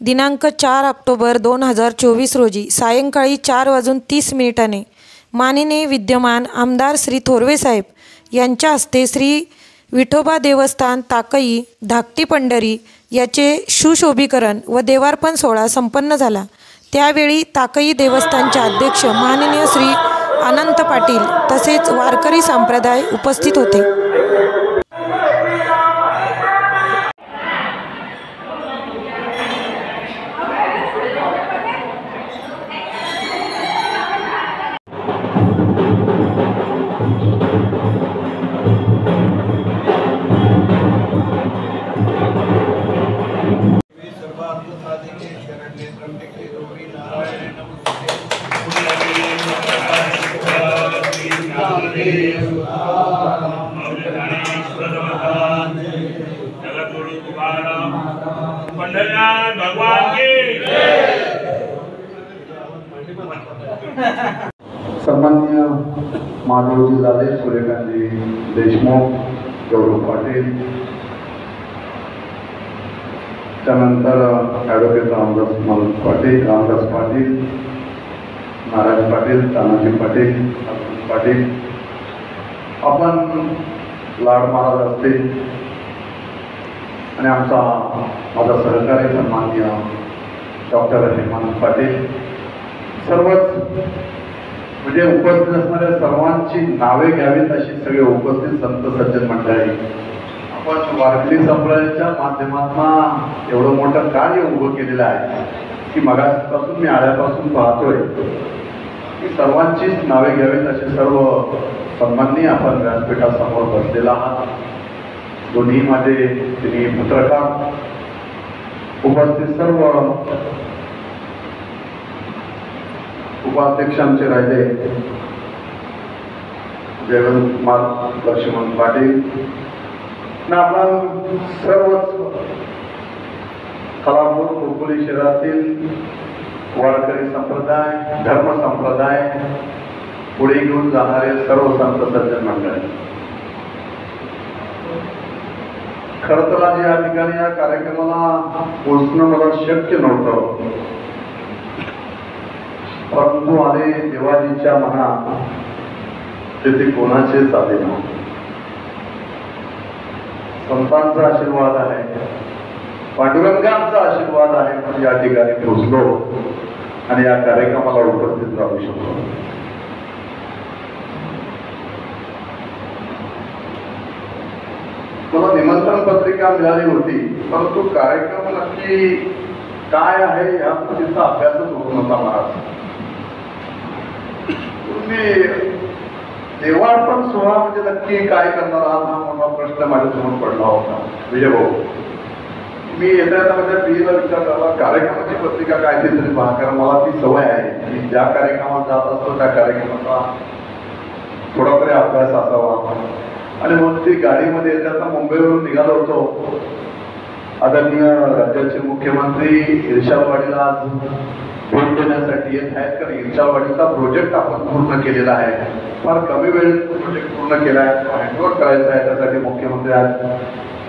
दिनांक 4 ऑक्टोबर 2024 रोजी सायंकाळी 4:30 माननीय विद्यमान आमदार श्री थोरवे साहेब यांच्या हस्ते श्री विठोबा देवस्थान ताकई धाकटी पंढरी याचे सुशोभीकरण व देवार्पण सोहळा संपन्न झाला। त्यावेळी ताकई देवस्थानचे अध्यक्ष माननीय श्री अनंत पाटील तसेच वारकरी संप्रदाय उपस्थित होते। भगवान की सन्माननीय माधव जिल्हाधीश सूर्यकांतजी देशमुख, गौरव पाटील, त्यानंतर ॲडव्होकेट रामदास पाटील, नारायण पाटील, तानाजी पाटील, आपण लाड महाराज असतील आणि माझा सहकारी सन्माननीय डॉक्टर हेमंत पाटील, सर्वच म्हणजे उपस्थित असणाऱ्या सर्वांची नावे घ्यावीत अशी सगळे उपस्थित संत सज्जन मंडळी, आपण वारकरी संप्रदायाच्या माध्यमातून एवढं मोठं कार्य उभं केलेलं आहे की मगापासून मी आल्यापासून पाहतोय की सर्वांचीच नावे घ्यावीत असे सर्व सन्माननीय आपण व्यासपीठासमोर बसलेला आहात। दोन्ही माझे तिन्ही पत्रकार, उपस्थित सर्व उपाध्यक्षांचे राहिले जयवंत कुमार, लक्ष्मण पाटील, आपण सर्वच खालापूर खोपोली शहरातील वारकरी संप्रदाय, धर्म संप्रदाय पुढे घेऊन जाणारे सर्व संत सज्जन मंडळी, खरं तर आज या ठिकाणी या कार्यक्रमाला पोहोचणं मला शक्य नव्हतं, परंतु आले देवाजीच्या मनात तेथे कोणाचेच आले नव्हते। संतांचा आशीर्वाद आहे, पांडुरंगांचा आशीर्वाद आहे म्हणून या ठिकाणी पोहोचलो आणि या कार्यक्रमाला उपस्थित राहू शकतो। मला निमंत्रण पत्रिका मिळाली होती, परंतु कार्यक्रम नक्की काय आहे या गोष्टीचा अभ्यासच होत नव्हता महाराज। तुम्ही देवार्पण सोहळा म्हणजे नक्की काय करणार आहात हा मोठा प्रश्न माझ्यासमोर पडला होता। विजय भाऊ, मी येत्या माझ्या पिढीला विचारला कार्यक्रमाची पत्रिका काय ते तरी पहा, कारण मला ती सवय आहे की ज्या कार्यक्रमात जात असतो त्या कार्यक्रमाचा थोडा तरी अभ्यास असावा। आणि मग ती गाडीमध्ये येताना मुंबईवरून निघालो होतो। आदरणीय राज्याचे मुख्यमंत्री इर्शालवाडीला आज भेट देण्यासाठी येत आहेत, कारण इर्शालवाडीचा प्रोजेक्ट आपण पूर्ण केलेला आहे, फार कमी वेळेत प्रोजेक्ट पूर्ण केला आहे, हँडओव्हर करायचा आहे, त्यासाठी मुख्यमंत्री आज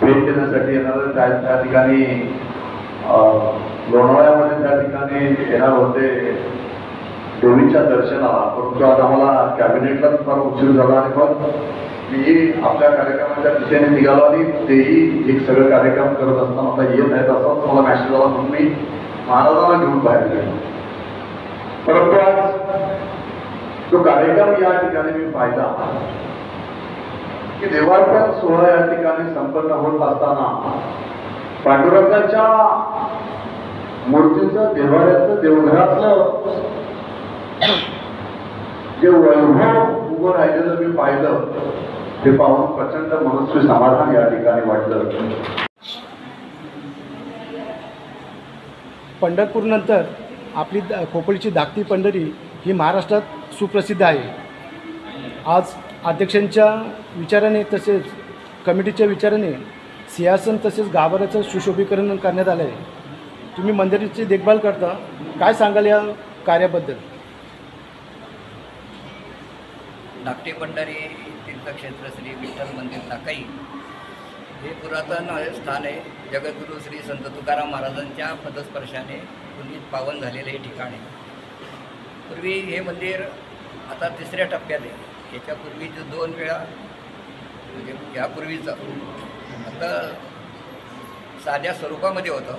भेट देण्यासाठी येणार आहेत। त्या ठिकाणी लोणावळ्यामध्ये त्या ठिकाणी येणार होते देवीच्या दर्शनाला, परंतु आज आम्हाला कॅबिनेटलाच फार उशीर झाला आणि मग मी आपल्या कार्यक्रमाच्या दिशेने निघालो आणि तेही एक सगळं कार्यक्रम करत असताना आता येत आहेत असाच मला मॅसेज आला म्हणून मी महाराजांना घेऊन बाहेर गेलो। परंतु आज तो कार्यक्रम या ठिकाणी मी पाहिला की देवार्पण सोहळा या ठिकाणी संपन्न होत असताना पांडुरंगाच्या मूर्तीचं, देवाऱ्याचं, देवघरातलं जे वैभव उभं राहिलेलं मी पाहिलं, ते पाहून प्रचंड मनस्वी समाधान या ठिकाणी वाटलं। पंढरपूरनंतर आपली खोपोलीची धाकटी पंढरी ही महाराष्ट्रात सुप्रसिद्ध आहे। आज अध्यक्षांच्या विचाराने तसेच कमिटीच्या विचाराने सिंहासन तसेच गाभाऱ्याचं सुशोभीकरण करण्यात आलं आहे। तुम्ही मंदिराची देखभाल करता, काय सांगाल या कार्याबद्दल? धाकटी पंढरी तीर्थक्षेत्र श्री विठ्ठल मंदिर ताकई हे पुरातन स्थान आहे. जगद्गुरू श्री संत तुकाराम महाराजांच्या पदस्पर्शाने पुनीत पावन झालेलं हे ठिकाण आहे. पूर्वी हे मंदिर आता 3ऱ्या टप्प्यात आहे. याच्यापूर्वीचं 2 वेळा म्हणजे यापूर्वीचं आता साध्या स्वरूपामध्ये होतं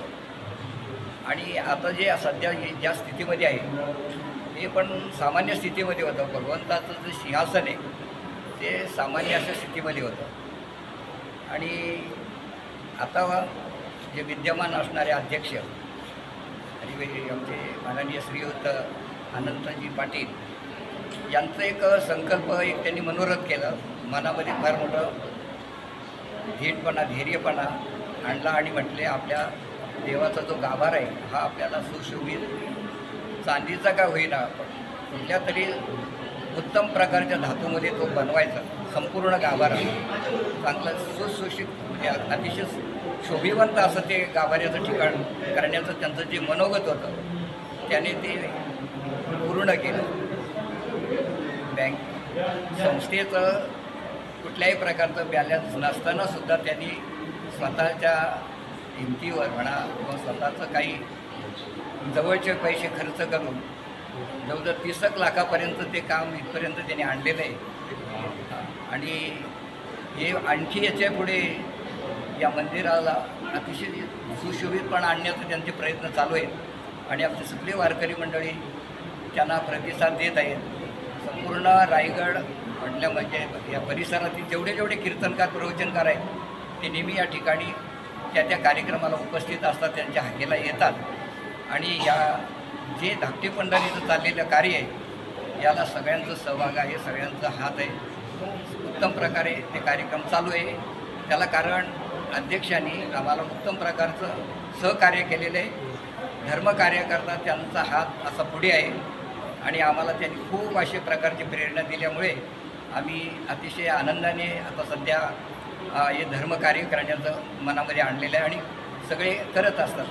आणि आता जे सध्या ज्या स्थितीमध्ये आहे हे पण सामान्य स्थितीमध्ये होतं. भगवंताचं जे सिंहासन आहे ते सामान्य अशा स्थितीमध्ये होतं आणि आता जे विद्यमान असणारे अध्यक्ष आणि आमचे माननीय श्रीयुत अनंतजी पाटील यांचं एक संकल्प एक त्यांनी मनोरथ केलं. मनामध्ये फार मोठं धैर्यपणा आणला आणि म्हटले आपल्या देवाचा जो गाभारा आहे हा आपल्याला सुशोभित चांदीचा का होईना कुठल्या तरी उत्तम प्रकारच्या धातूमध्ये तो बनवायचा. संपूर्ण गाभारा चांगलं सुशोषित म्हणजे अतिशय शोभिवंत असं ते गाभाऱ्याचं ठिकाण करण्याचं त्यांचं जे मनोगत होतं त्याने ते पूर्ण केलं. बँक संस्थेचं कुठल्याही प्रकारचं बॅलन्स नसतानासुद्धा त्यांनी स्वतःच्या हिमतीवर म्हणा किंवा स्वतःचं काही जवळचे पैसे खर्च करून जवळजवळ 30 लाखापर्यंत ते काम इथपर्यंत त्यांनी आणलेलं आहे आणि हे आणखी याच्या पुढे या मंदिराला अतिशय सुशोभितपणा आणण्याचे त्यांचे प्रयत्न चालू आहेत आणि आमचे सगळे वारकरी मंडळी त्यांना प्रतिसाद देत आहेत. संपूर्ण रायगड म्हटलं म्हणजे या परिसरातील जेवढे कीर्तनकार प्रवचनकार आहेत ते नेहमी या ठिकाणी त्या कार्यक्रमाला उपस्थित असतात, त्यांच्या हाकेला येतात आणि या जे धाकटी पंढरीचं चाललेलं कार्य आहे याला सगळ्यांचा सहभाग आहे, सगळ्यांचा हात आहे. उत्तम प्रकारे ते कार्यक्रम चालू आहे. त्याला कारण अध्यक्षांनी आम्हाला उत्तम प्रकारचं सहकार्य केलेलं आहे. धर्मकार्य करता त्यांचा हात असा पुढे आहे आणि आम्हाला त्यांनी खूप अशा प्रकारची प्रेरणा दिल्यामुळे आम्ही अतिशय आनंदाने आता सध्या हे धर्मकार्य करण्याचं मनामध्ये आणलेलं आहे आणि सगळे करत असतात.